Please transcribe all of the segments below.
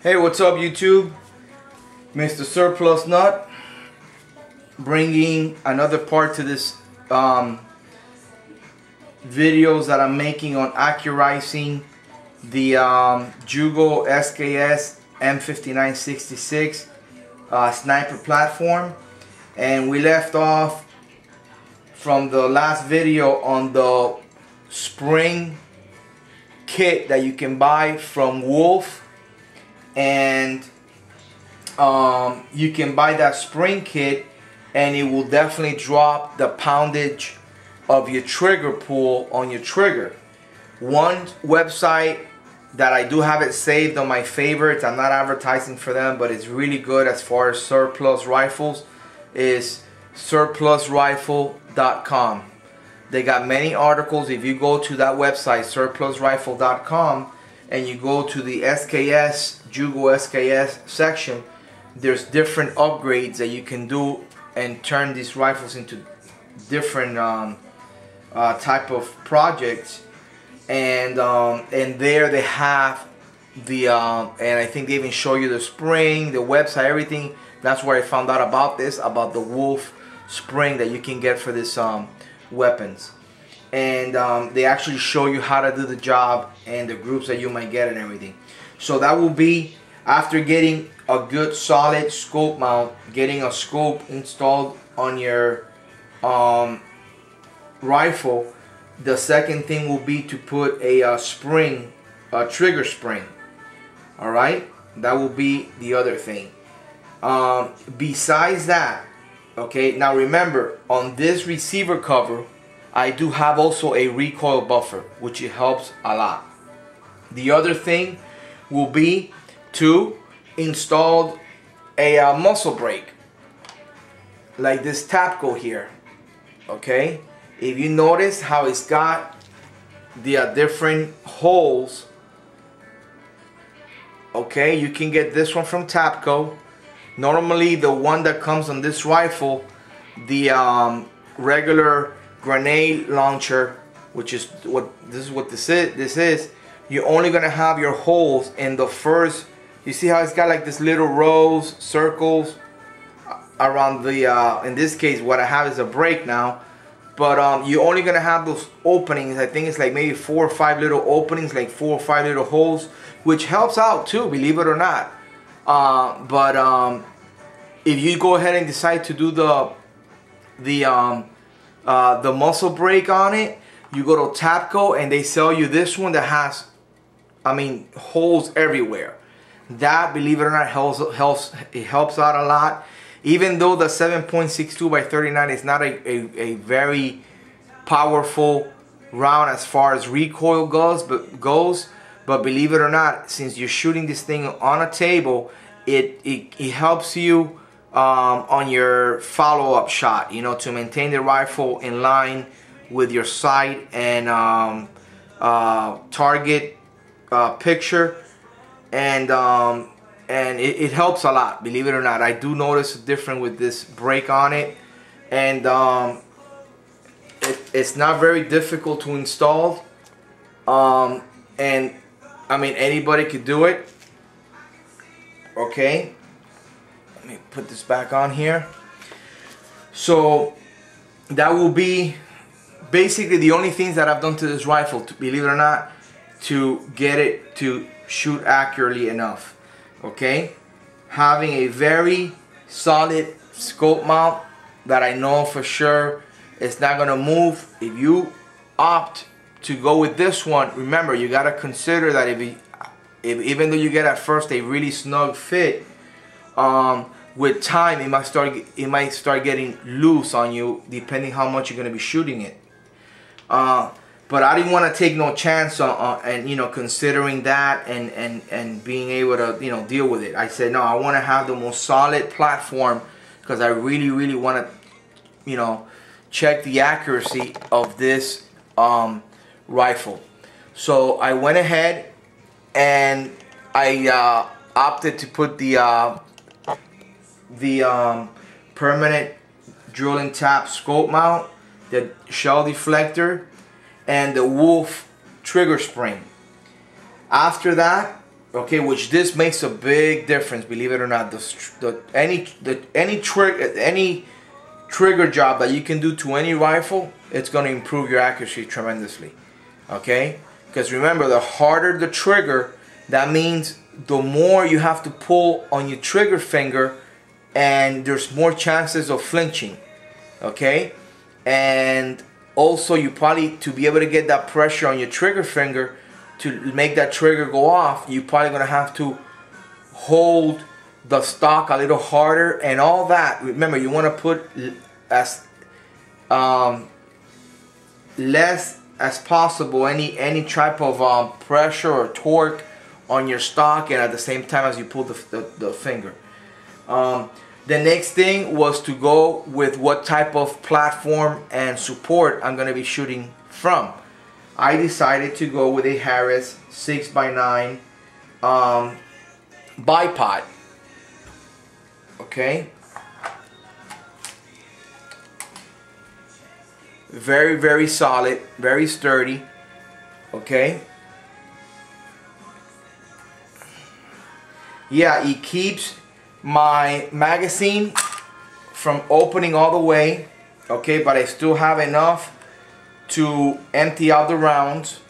Hey, what's up YouTube? Mr. Surplus Nut bringing another part to this videos that I'm making on accurizing the Jugo SKS m-59 66 sniper platform. And we left off from the last video on the spring kit that you can buy from Wolf. And you can buy that spring kit and it will definitely drop the poundage of your trigger pull on your trigger. One website that I do have it saved on my favorites, I'm not advertising for them, but it's really good as far as surplus rifles, is surplusrifle.com. They got many articles. If you go to that website, surplusrifle.com, and you go to the SKS, Jugo SKS section, there's different upgrades that you can do and turn these rifles into different type of projects. And there they have the and I think they even show you the spring, the website, everything. That's where I found out about this, about the Wolf spring that you can get for this weapons. And they actually show you how to do the job and the groups that you might get and everything. So that will be after getting a good solid scope mount, getting a scope installed on your rifle. The second thing will be to put a spring, a trigger spring. Alright, that will be the other thing. Besides that, okay, now remember, on this receiver cover I do have also a recoil buffer, which it helps a lot. The other thing will be to install a muzzle brake, like this Tapco here. Okay, if you notice how it's got the different holes, okay, you can get this one from Tapco. Normally the one that comes on this rifle, the regular grenade launcher, which is what this is, you're only gonna have your holes in the first. You see how it's got like this little rows, circles around the in this case what I have is a brake now, but you're only gonna have those openings. I think it's like maybe 4 or 5 little openings, like 4 or 5 little holes, which helps out too, believe it or not. But if you go ahead and decide to do the muzzle brake on it, you go to Tapco and they sell you this one that has, I mean, holes everywhere. That, believe it or not, helps out a lot. Even though the 7.62 by 39 is not a very powerful round as far as recoil goes, but believe it or not, since you're shooting this thing on a table, it helps you on your follow-up shot, you know, to maintain the rifle in line with your sight and target picture, and it helps a lot, believe it or not. I do notice a difference with this brake on it, and it's not very difficult to install, and I mean anybody could do it. Okay, let me put this back on here. So that will be basically the only things that I've done to this rifle, believe it or not, to get it to shoot accurately enough. Okay, having a very solid scope mount that I know for sure it's not gonna move. If you opt to go with this one, remember you gotta consider that even though you get at first a really snug fit, with time it might start getting loose on you, depending how much you're gonna be shooting it. But I didn't want to take no chance on and, you know, considering that and being able to, you know, deal with it. I said no, I want to have the most solid platform because I really want to, you know, check the accuracy of this rifle. So I went ahead and I opted to put the permanent drill and tap scope mount, the shell deflector, and the Wolf trigger spring. After that, Okay, which this makes a big difference, believe it or not. Any trigger job that you can do to any rifle, it's going to improve your accuracy tremendously. Okay, because remember, the harder the trigger, that means the more you have to pull on your trigger finger, and there's more chances of flinching. Okay, and also you probably, to be able to get that pressure on your trigger finger to make that trigger go off, you're probably going to have to hold the stock a little harder and all that. Remember, you want to put as less as possible any type of pressure or torque on your stock, and at the same time as you pull the finger. The next thing was to go with what type of platform and support I'm going to be shooting from. I decided to go with a Harris 6x9 bipod. Okay, very, very solid, very sturdy. Okay, yeah, it keeps my magazine from opening all the way. Okay, but I still have enough to empty out the rounds,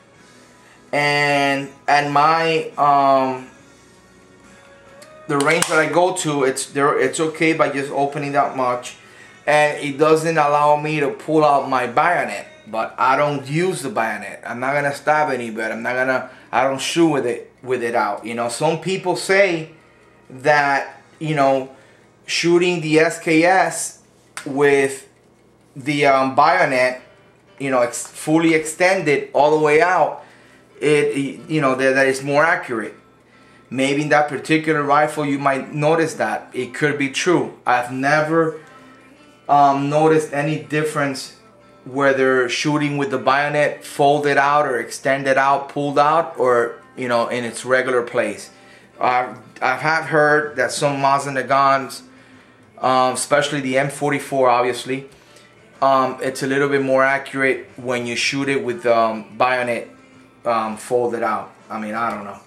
and my the range that I go to, it's okay by just opening that much, and it doesn't allow me to pull out my bayonet. But I don't use the bayonet. I'm not gonna stab anybody. I don't shoot with it out. You know, some people say that, you know, shooting the SKS with the bayonet, you know, fully extended all the way out, you know, that is more accurate. Maybe in that particular rifle you might notice that. It could be true. I've never noticed any difference whether shooting with the bayonet folded out or extended out, pulled out, or, you know, in its regular place. I have heard that some Mazda guns, especially the M-44, obviously, it's a little bit more accurate when you shoot it with the bayonet folded out. I mean, I don't know.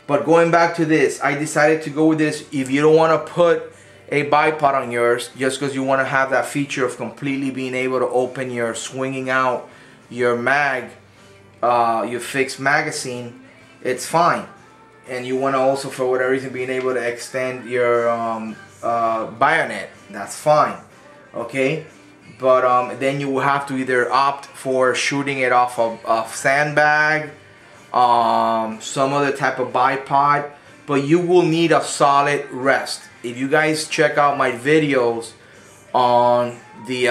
But going back to this, I decided to go with this. If you don't want to put a bipod on yours, just because you want to have that feature of completely being able to open your, swinging out your mag, your fixed magazine, it's fine. And you want to also, for whatever reason, being able to extend your bayonet, that's fine. Okay, but then you will have to either opt for shooting it off of a sandbag, some other type of bipod, but you will need a solid rest. If you guys check out my videos on the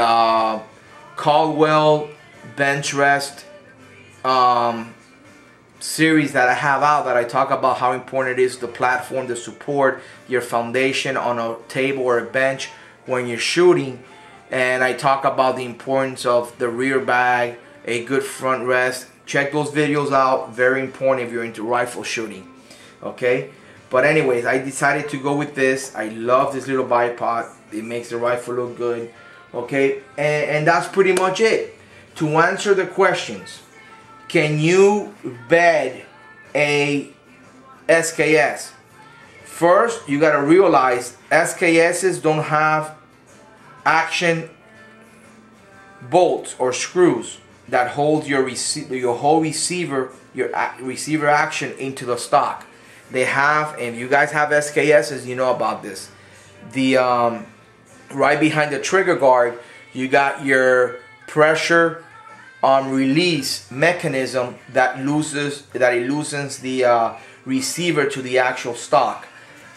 Caldwell bench rest series that I have out, that I talk about how important it is, the platform, the support, your foundation on a table or a bench when you're shooting, and I talk about the importance of the rear bag, a good front rest. Check those videos out, very important if you're into rifle shooting. Okay, but anyways, I decided to go with this. I love this little bipod. It makes the rifle look good. Okay, and that's pretty much it. To answer the questions, can you bed a SKS? First, you got to realize SKSs don't have action bolts or screws that hold your whole receiver, your receiver action into the stock. They have, and you guys have SKSs, you know about this. The right behind the trigger guard, you got your pressure release mechanism that loosens the receiver to the actual stock.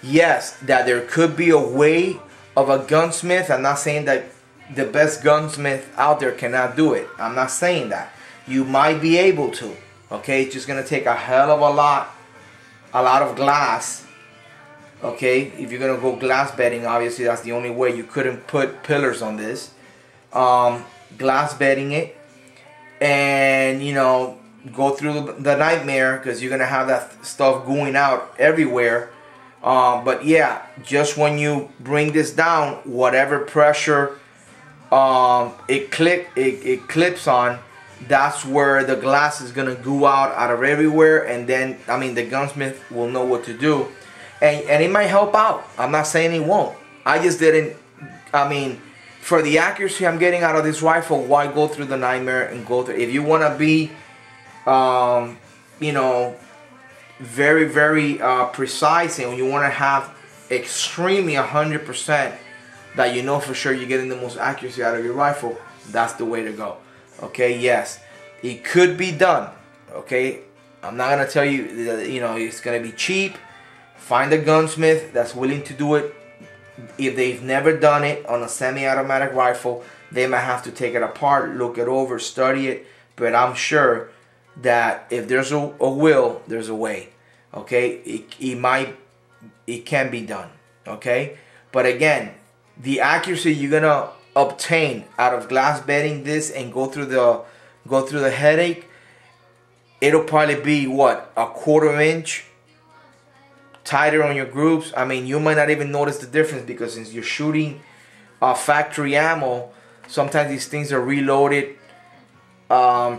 Yes, that there could be a way of a gunsmith. I'm not saying that the best gunsmith out there cannot do it. I'm not saying that. You might be able to. Okay, it's just gonna take a hell of a lot of glass. Okay, if you're gonna go glass bedding, obviously that's the only way. You couldn't put pillars on this. Glass bedding it, and you know, go through the nightmare, because you're gonna have that stuff going out everywhere. But yeah, just when you bring this down, whatever pressure it clips on, that's where the glass is gonna go out of everywhere, and then I mean the gunsmith will know what to do, and it might help out. I'm not saying it won't. I just didn't. I mean, for the accuracy I'm getting out of this rifle, why go through the nightmare and go through? If you want to be, you know, very, very precise, and you want to have extremely 100% that you know for sure you're getting the most accuracy out of your rifle, that's the way to go. Okay, yes, it could be done. Okay, I'm not gonna tell you that, you know, it's gonna be cheap. Find a gunsmith that's willing to do it. If they've never done it on a semi-automatic rifle, they might have to take it apart, look it over, study it. But I'm sure that if there's a will, there's a way. Okay, it can be done. Okay, but again, the accuracy you're gonna obtain out of glass bedding this and go through the headache, it'll probably be what, a 1/4 inch tighter on your groups. I mean, you might not even notice the difference, because since you're shooting factory ammo, sometimes these things are reloaded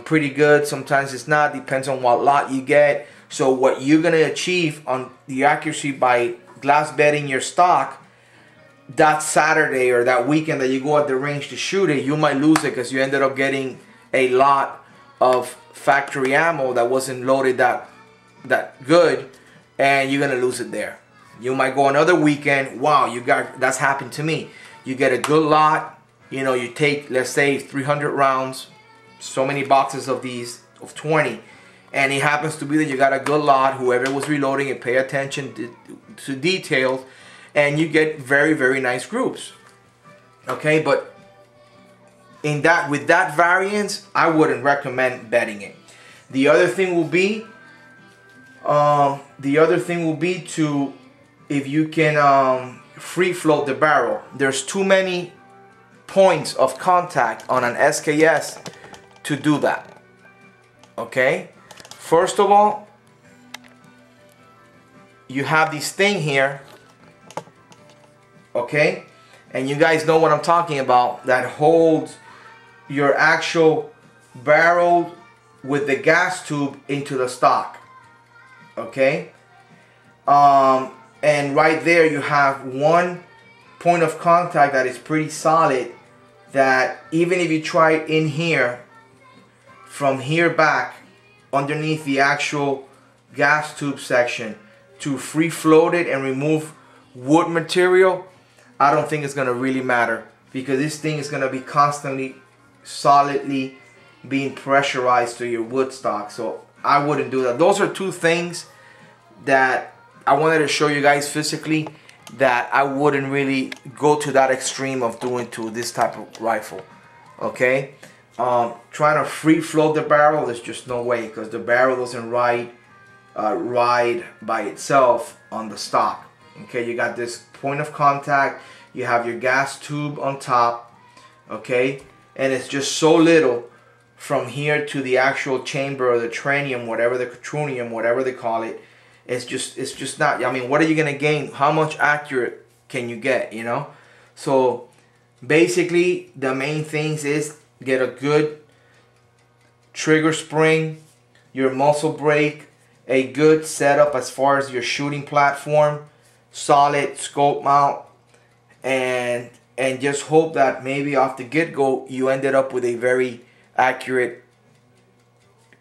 pretty good, sometimes it's not, depends on what lot you get. So what you're gonna achieve on the accuracy by glass bedding your stock, that Saturday or that weekend that you go at the range to shoot it, you might lose it because you ended up getting a lot of factory ammo that wasn't loaded that good, and you're gonna lose it there. You might go another weekend, wow, that's happened to me. You get a good lot, you know, you take, let's say 300 rounds, so many boxes of these, of 20, and it happens to be that you got a good lot, whoever was reloading it, pay attention to details, and you get very, very nice groups. Okay, but with that variance, I wouldn't recommend bedding it. The other thing will be to, if you can free float the barrel. There's too many points of contact on an SKS to do that. Okay, first of all, you have this thing here, okay, and you guys know what I'm talking about, that holds your actual barrel with the gas tube into the stock. Okay, and right there you have one point of contact that is pretty solid, that even if you try it in here, from here back underneath the actual gas tube section, to free float it and remove wood material, I don't think it's gonna really matter, because this thing is gonna be constantly solidly being pressurized to your wood stock. So I wouldn't do that. Those are two things that I wanted to show you guys physically, that I wouldn't really go to that extreme of doing to this type of rifle. Okay, trying to free float the barrel, there's just no way, because the barrel doesn't ride by itself on the stock. Okay, you got this point of contact, you have your gas tube on top, okay, and it's just so little from here to the actual chamber, or the tranium, whatever, the trunium, whatever they call it. It's just not, I mean, what are you gonna gain? How much accurate can you get, you know? So basically the main things is get a good trigger spring, your muzzle brake, a good setup as far as your shooting platform, solid scope mount, and just hope that maybe off the get-go you ended up with a very accurate,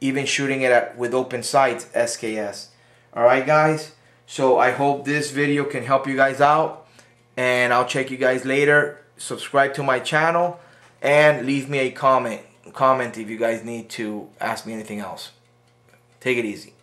even shooting it with open sights, SKS. Alright guys, so I hope this video can help you guys out, and I'll check you guys later. Subscribe to my channel and leave me a comment if you guys need to ask me anything else. Take it easy.